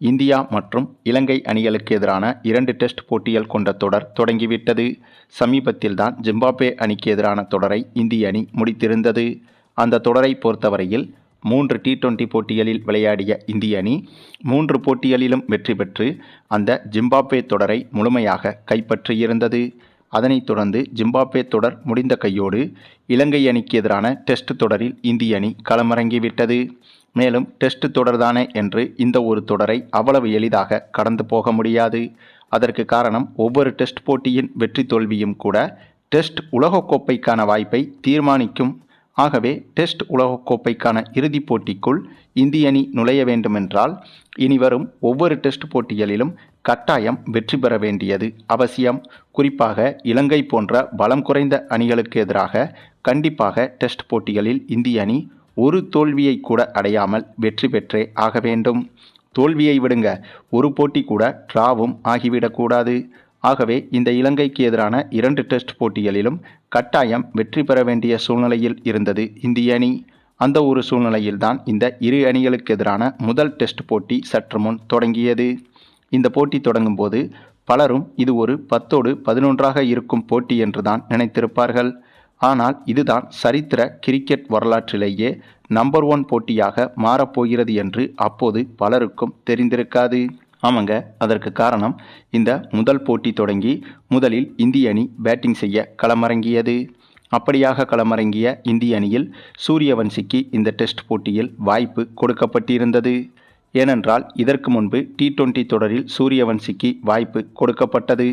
India மற்றும் இலங்கை அணிகளுக்கு எதிரான 2 டெஸ்ட் போட்டிகள் கொண்ட தொடர் தொடங்கிவிட்டது. சமீபத்தில்தான் ஜிம்பாப்வே அணிக்கு எதிரான தொடரை இந்திய அணி முடித்திருந்தது. அந்த தொடரை பொறுத்தவரையில் 3 T20 போட்டிகளில் விளையாடிய இந்திய அணி 3 போட்டிகளிலும் வெற்றி பெற்று அந்த ஜிம்பாப்வே தொடரை முழுமையாக கைப்பற்றியிருந்தது. அதனைத் தொடர்ந்து ஜிம்பாப்வே தொடர் முடிந்த கையோடு இலங்கை அணிக்கு எதிரான டெஸ்ட் தொடரில் இந்திய அணி களமிறங்கிவிட்டது. மேலும் டெஸ்ட் தொடர்தானே என்று இந்த ஒரு தொடரை அவ்வளவு எளிதாக கடந்து போக முடியாது. அதற்கு காரணம் ஒவ்வொரு டெஸ்ட் போட்டியின் வெற்றி தோல்வியும் கூட டெஸ்ட் உலகக்கோப்பைக்கான வாய்ப்பை தீர்மானிக்கும். ஆகவே டெஸ்ட் உலகக்கோப்பைக்கான இறுதிப் போட்டிக்குள் இந்திய அணி நுழைய வேண்டுமென்றால் இனிவரும் ஒவ்வொரு டெஸ்ட் போட்டிகளிலும் கட்டாயம் வெற்றி பெற வேண்டியது அவசியம். குறிப்பாக இலங்கை போன்ற பலம் குறைந்த அணிகளுக்கு எதிராக கண்டிப்பாக டெஸ்ட் போட்டிகளில் இந்திய அணி ஒரு தோல்வியை கூட அடையாமல் வெற்றி பெற்றே ஆக வேண்டும். தோல்வியை விடுங்க, ஒரு போட்டி கூட டிராவும் ஆகிவிடக்கூடாது. ஆகவே இந்த இலங்கைக்கு எதிரான 2 டெஸ்ட் போட்டிகளிலும் கட்டாயம் வெற்றி பெற வேண்டிய சூழ்நிலையில் இருந்தது இந்திய அணி. அந்த ஒரு சூழ்நிலையில்தான் இந்த இரு அணிகளுக்கு எதிரான முதல் டெஸ்ட் போட்டி சற்று முன் தொடங்கியது. இந்த போட்டி தொடங்கும் போது பலரும் இது ஒரு 10-11 இருக்கும் போட்டி என்றுதான் நினைத்திருப்பார்கள். ஆனால் இதுதான் சரித்திர கிரிக்கெட் வரலாற்றிலேயே நம்பர் 1 போட்டியாக மாறப்போகிறது என்று அப்போது பலருக்கும் தெரிந்திருக்காது. ஆமாங்க, அதற்கு காரணம் இந்த முதல் போட்டி தொடங்கி முதலில் இந்திய அணி பேட்டிங் செய்ய களமிறங்கியது. அப்படியாக களமிறங்கிய இந்திய அணியில் சூரியவன்சிக்கு இந்த டெஸ்ட் போட்டியில் வாய்ப்பு கொடுக்கப்பட்டிருந்தது. ஏனென்றால் இதற்கு முன்பு T20 தொடரில் சூரியவன்சிக்கு வாய்ப்பு கொடுக்கப்பட்டது.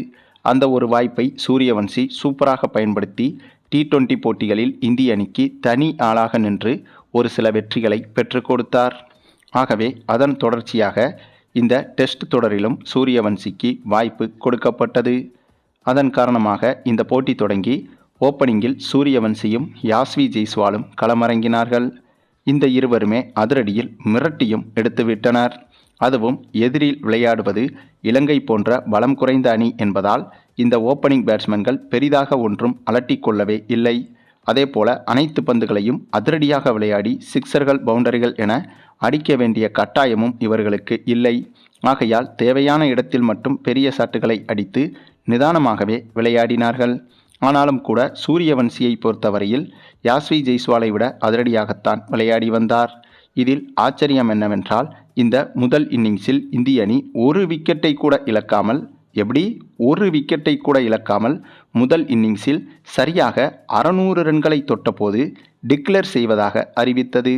அந்த ஒரு வாய்ப்பை சூரியவன்சி சூப்பராக பயன்படுத்தி T20 போட்டிகளில் இந்திய அணிக்கு தனி ஆளாக நின்று ஒரு சில வெற்றிகளை பெற்றுக் கொடுத்தார். ஆகவே அதன் தொடர்ச்சியாக இந்த டெஸ்ட் தொடரிலும் சூரியவன்சிக்கு வாய்ப்பு கொடுக்கப்பட்டது. அதன் காரணமாக இந்த போட்டி தொடங்கி ஓப்பனிங்கில் சூரியவன்சியும் யாஸ்வி ஜெய்ஸ்வாலும் களமிறங்கினார்கள். இந்த இருவருமே அதிரடியில் மிரட்டியும் எடுத்துவிட்டனர். அதுவும் எதிரில் விளையாடுவது இலங்கை போன்ற பலம் குறைந்த அணி என்பதால் இந்த ஓப்பனிங் பேட்ஸ்மேன்கள் பெரிதாக ஒன்றும் அலட்டிக்கொள்ளவே இல்லை. அதேபோல அனைத்து பந்துகளையும் அதிரடியாக விளையாடி சிக்சர்கள், பவுண்டரிகள் என அடிக்க வேண்டிய கட்டாயமும் இவர்களுக்கு இல்லை. ஆகையால் தேவையான இடத்தில் மட்டும் பெரிய ஷாட்டுகளை அடித்து நிதானமாகவே விளையாடினார்கள். ஆனாலும் கூட சூரியவன்சியை பொறுத்தவரையில் யாஸ்வி ஜெய்ஸ்வாலை விட அதிரடியாகத்தான் விளையாடி வந்தார். இதில் ஆச்சரியம் என்னவென்றால் இந்த முதல் இன்னிங்ஸில் இந்திய அணி ஒரு விக்கெட்டை கூட இழக்காமல் முதல் இன்னிங்ஸில் சரியாக 600 ரன்களை தொட்டபோது டிக்ளேர் செய்வதாக அறிவித்தது.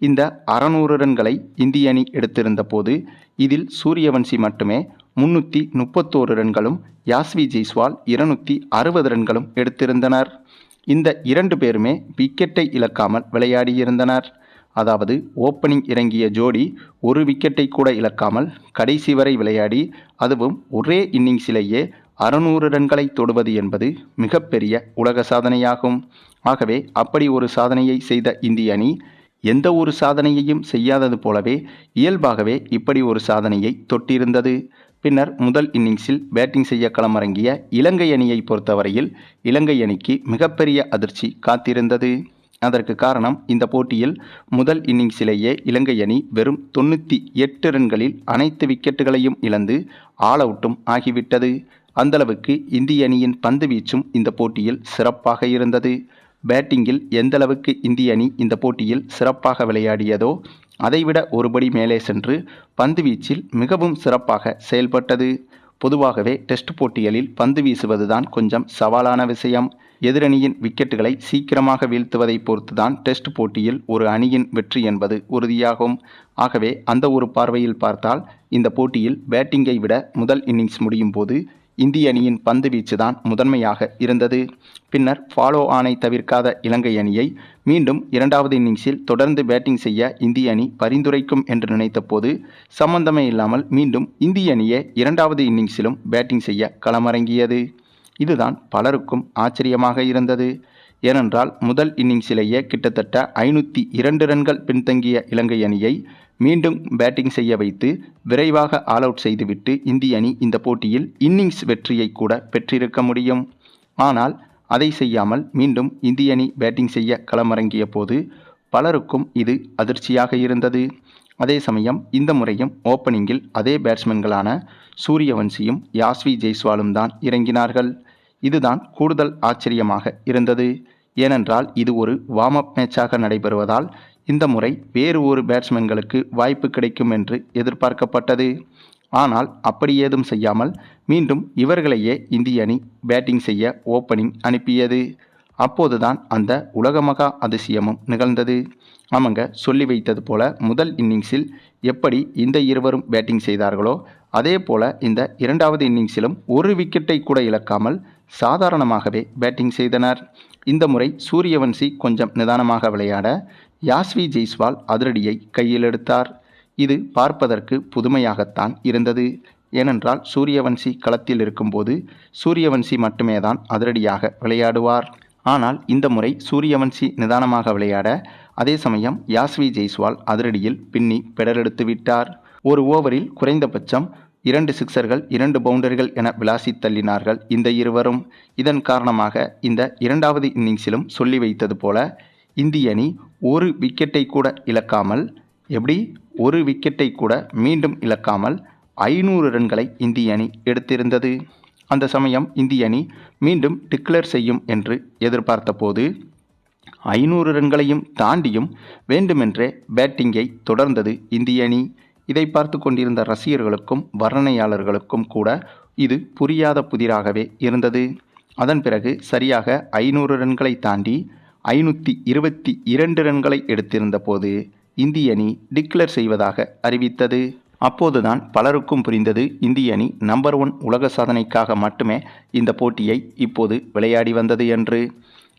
இந்த 600 ரன்களை இந்திய அணி எடுத்திருந்த போது இதில் சூரியவன்சி மட்டுமே 331 ரன்களும் யாஸ்வி ஜெய்ஸ்வால் 260 ரன்களும் எடுத்திருந்தனர். இந்த 2 பேருமே விக்கெட்டை இழக்காமல் விளையாடியிருந்தனர். அதாவது ஓப்பனிங் இறங்கிய ஜோடி ஒரு விக்கெட்டை கூட இழக்காமல் கடைசி வரை விளையாடி அதுவும் ஒரே இன்னிங்ஸிலேயே 600 ரன்களை தொடுவது என்பது மிகப்பெரிய உலக சாதனையாகும். ஆகவே அப்படி ஒரு சாதனையை செய்த இந்திய அணி எந்த ஒரு சாதனையையும் செய்யாதது போலவே இயல்பாகவே இப்படி ஒரு சாதனையை தொட்டிருந்தது. பின்னர் முதல் இன்னிங்ஸில் பேட்டிங் செய்ய களமிறங்கிய இலங்கை அணியை பொறுத்தவரையில் இலங்கை அணிக்கு மிகப்பெரிய அதிர்ச்சி காத்திருந்தது. அதற்கு காரணம் இந்த போட்டியில் முதல் இன்னிங்ஸிலேயே இலங்கை அணி வெறும் 98 ரன்களில் அனைத்து விக்கெட்டுகளையும் இழந்து ஆல் அவுட்டும் ஆகிவிட்டது. அந்தளவுக்கு இந்திய அணியின் பந்து வீச்சும் இந்த போட்டியில் சிறப்பாக இருந்தது. பேட்டிங்கில் எந்தளவுக்கு இந்திய அணி இந்த போட்டியில் சிறப்பாக விளையாடியதோ அதைவிட ஒருபடி மேலே சென்று பந்து வீச்சில் மிகவும் சிறப்பாக செயல்பட்டது. பொதுவாகவே டெஸ்ட் போட்டிகளில் பந்து வீசுவதுதான் கொஞ்சம் சவாலான விஷயம். எதிரணியின் விக்கெட்டுகளை சீக்கிரமாக வீழ்த்துவதை பொறுத்துதான் டெஸ்ட் போட்டியில் ஒரு அணியின் வெற்றி என்பது உறுதியாகும். ஆகவே அந்த ஒரு பார்வையில் பார்த்தால் இந்த போட்டியில் பேட்டிங்கை விட முதல் இன்னிங்ஸ் முடியும் போது இந்திய அணியின் பந்து வீச்சு தான் முதன்மையாக இருந்தது. பின்னர் ஃபாலோ ஆனை தவிர்க்காத இலங்கை அணியை மீண்டும் 2வது இன்னிங்ஸில் தொடர்ந்து பேட்டிங் செய்ய இந்திய அணி பரிந்துரைக்கும் என்று நினைத்த போது சம்பந்தமே இல்லாமல் மீண்டும் இந்திய அணியே 2வது இன்னிங்ஸிலும் பேட்டிங் செய்ய களமிறங்கியது. இதுதான் பலருக்கும் ஆச்சரியமாக இருந்தது. ஏனென்றால் முதல் இன்னிங்ஸிலேயே கிட்டத்தட்ட 502 ரன்கள் பின்தங்கிய இலங்கை அணியை மீண்டும் பேட்டிங் செய்ய வைத்து விரைவாக ஆல் அவுட் செய்துவிட்டு இந்திய அணி இந்த போட்டியில் இன்னிங்ஸ் வெற்றியை கூட பெற்றிருக்க முடியும். ஆனால் அதை செய்யாமல் மீண்டும் இந்திய அணி பேட்டிங் செய்ய களமிறங்கிய போது பலருக்கும் இது அதிர்ச்சியாக இருந்தது. அதே சமயம் இந்த முறையும் ஓப்பனிங்கில் அதே பேட்ஸ்மேன்களான சூரியவன்சியும் யாஸ்வி ஜெய்ஸ்வாலும் தான் இறங்கினார்கள். இதுதான் கூடுதல் ஆச்சரியமாக இருந்தது. ஏனென்றால் இது ஒரு வார்ம் அப் மேட்சாக நடைபெறுவதால் இந்த முறை வேறு ஒரு பேட்ஸ்மேன்களுக்கு வாய்ப்பு கிடைக்கும் என்று எதிர்பார்க்கப்பட்டது. ஆனால் அப்படி ஏதும் செய்யாமல் மீண்டும் இவர்களையே இந்திய அணி பேட்டிங் செய்ய ஓப்பனிங் அனுப்பியது. அப்போதுதான் அந்த உலகமகா அதிசயமும் நிகழ்ந்தது. ஆமாங்க, சொல்லி வைத்தது போல முதல் இன்னிங்ஸில் எப்படி இந்த இருவரும் பேட்டிங் செய்தார்களோ அதே போல இந்த இரண்டாவது இன்னிங்ஸிலும் ஒரு விக்கெட்டை கூட இழக்காமல் சாதாரணமாகவே பேட்டிங் செய்தனர். இந்த முறை சூரியவன்சி கொஞ்சம் நிதானமாக விளையாட யாஸ்வி ஜெய்ஸ்வால் அதிரடியை கையில் எடுத்தார். இது பார்ப்பதற்கு புதுமையாகத்தான் இருந்தது. ஏனென்றால் சூரியவன்சி களத்தில் இருக்கும்போது சூரியவன்சி மட்டுமே தான் அதிரடியாக விளையாடுவார். ஆனால் இந்த முறை சூரியவன்சி நிதானமாக விளையாட அதே சமயம் யாஸ்வி ஜெய்ஸ்வால் அதிரடியில் பின்னி பெடலெடுத்து விட்டார். ஒரு ஓவரில் குறைந்தபட்சம் 2 சிக்சர்கள் 2 பவுண்டரிகள் என விளாசி தள்ளினார்கள் இந்த இருவரும். இதன் காரணமாக இந்த இரண்டாவது இன்னிங்ஸிலும் சொல்லி வைத்தது போல இந்திய அணி ஒரு விக்கெட்டை கூட இழக்காமல் ஒரு விக்கெட்டை கூட மீண்டும் இழக்காமல் 500 ரன்களை இந்திய அணி எடுத்திருந்தது. அந்த சமயம் இந்திய அணி மீண்டும் டிக்ளேர் செய்யும் என்று எதிர்பார்த்த போது 500 ரன்களையும் தாண்டியும் வேண்டுமென்றே பேட்டிங்கை தொடர்ந்தது இந்திய அணி. இதை பார்த்து கொண்டிருந்த ரசிகர்களுக்கும் வர்ணனையாளர்களுக்கும் கூட இது புரியாத புதிராகவே இருந்தது. அதன் பிறகு சரியாக 500 ரன்களை தாண்டி 522 ரன்களை எடுத்திருந்த போது இந்திய அணி டிக்ளேர் செய்வதாக அறிவித்தது. அப்போதுதான் பலருக்கும் புரிந்தது இந்திய அணி நம்பர் 1 உலக சாதனைக்காக மட்டுமே இந்த போட்டியை இப்போது விளையாடி வந்தது என்று.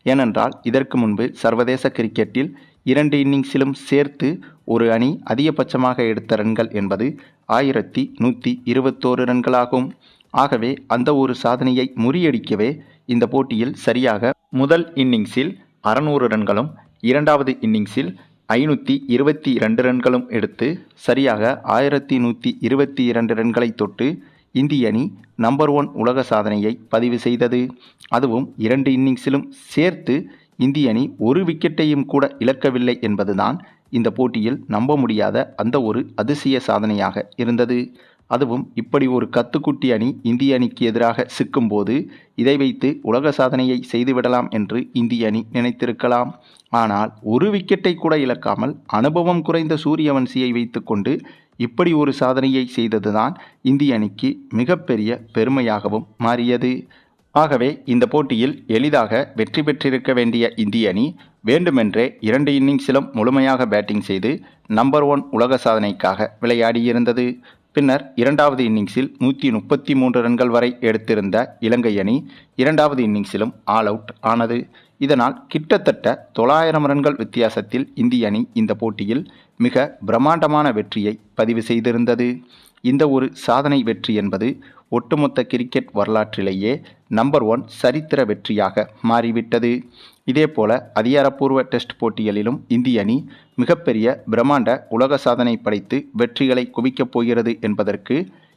ஏனென்றால் இதற்கு முன்பு சர்வதேச கிரிக்கெட்டில் 2 இன்னிங்ஸிலும் சேர்த்து ஒரு அணி அதிகபட்சமாக எடுத்த ரன்கள் என்பது 1121 ரன்களாகும். ஆகவே அந்த ஒரு சாதனையை முறியடிக்கவே இந்த போட்டியில் சரியாக முதல் இன்னிங்ஸில் 600 ரன்களும் இரண்டாவது இன்னிங்ஸில் 522 ரன்களும் எடுத்து சரியாக 1122 ரன்களை தொட்டு இந்திய அணி நம்பர் 1 உலக சாதனையை பதிவு செய்தது. அதுவும் 2 இன்னிங்ஸிலும் சேர்த்து இந்திய அணி ஒரு விக்கெட்டையும் கூட இழக்கவில்லை என்பதுதான் இந்த போட்டியில் நம்ப முடியாத அந்த ஒரு அதிசய சாதனையாக இருந்தது. அதுவும் இப்படி ஒரு கத்துக்குட்டி அணி இந்திய அணிக்கு எதிராக சிக்கும்போது இதை வைத்து உலக சாதனையை செய்துவிடலாம் என்று இந்திய அணி நினைத்திருக்கலாம். ஆனால் ஒரு விக்கெட்டை கூட இழக்காமல் அனுபவம் குறைந்த சூரியவன்சியை வைத்துக்கொண்டு இப்படி ஒரு சாதனையை செய்ததுதான் இந்திய அணிக்கு மிகப்பெரிய பெருமையாகவும் மாறியது. ஆகவே இந்த போட்டியில் எளிதாக வெற்றி பெற்றிருக்க வேண்டிய இந்திய அணி வேண்டுமென்றே 2 இன்னிங்ஸிலும் முழுமையாக பேட்டிங் செய்து நம்பர் 1 உலக சாதனைக்காக விளையாடியிருந்தது. பின்னர் இரண்டாவது இன்னிங்ஸில் 133 ரன்கள் வரை எடுத்திருந்த இலங்கை அணி இரண்டாவது இன்னிங்ஸிலும் ஆல் அவுட் ஆனது. இதனால் கிட்டத்தட்ட 900 ரன்கள் வித்தியாசத்தில் இந்திய அணி இந்த போட்டியில் மிக பிரம்மாண்டமான வெற்றியை பதிவு செய்திருந்தது. இந்த ஒரு சாதனை வெற்றி என்பது ஒட்டுமொத்த கிரிக்கெட் வரலாற்றிலேயே நம்பர் 1 சரித்திர வெற்றியாக மாறிவிட்டது. இதேபோல அதிகாரப்பூர்வ டெஸ்ட் போட்டிகளிலும் இந்திய அணி மிகப்பெரிய பிரம்மாண்ட உலக சாதனை படைத்து வெற்றிகளை குவிக்கப் போகிறது என்பதற்கு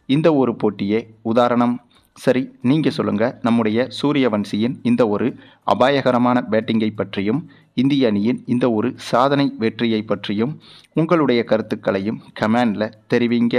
இந்த ஒரு போட்டியே உதாரணம். சரி, நீங்கள் சொல்லுங்கள், நம்முடைய சூரியவன்சியின் இந்த ஒரு அபாயகரமான பேட்டிங்கை பற்றியும் இந்திய அணியின் இந்த ஒரு சாதனை வெற்றியை பற்றியும் உங்களுடைய கருத்துக்களையும் கமெண்டில் தெரிவிங்க.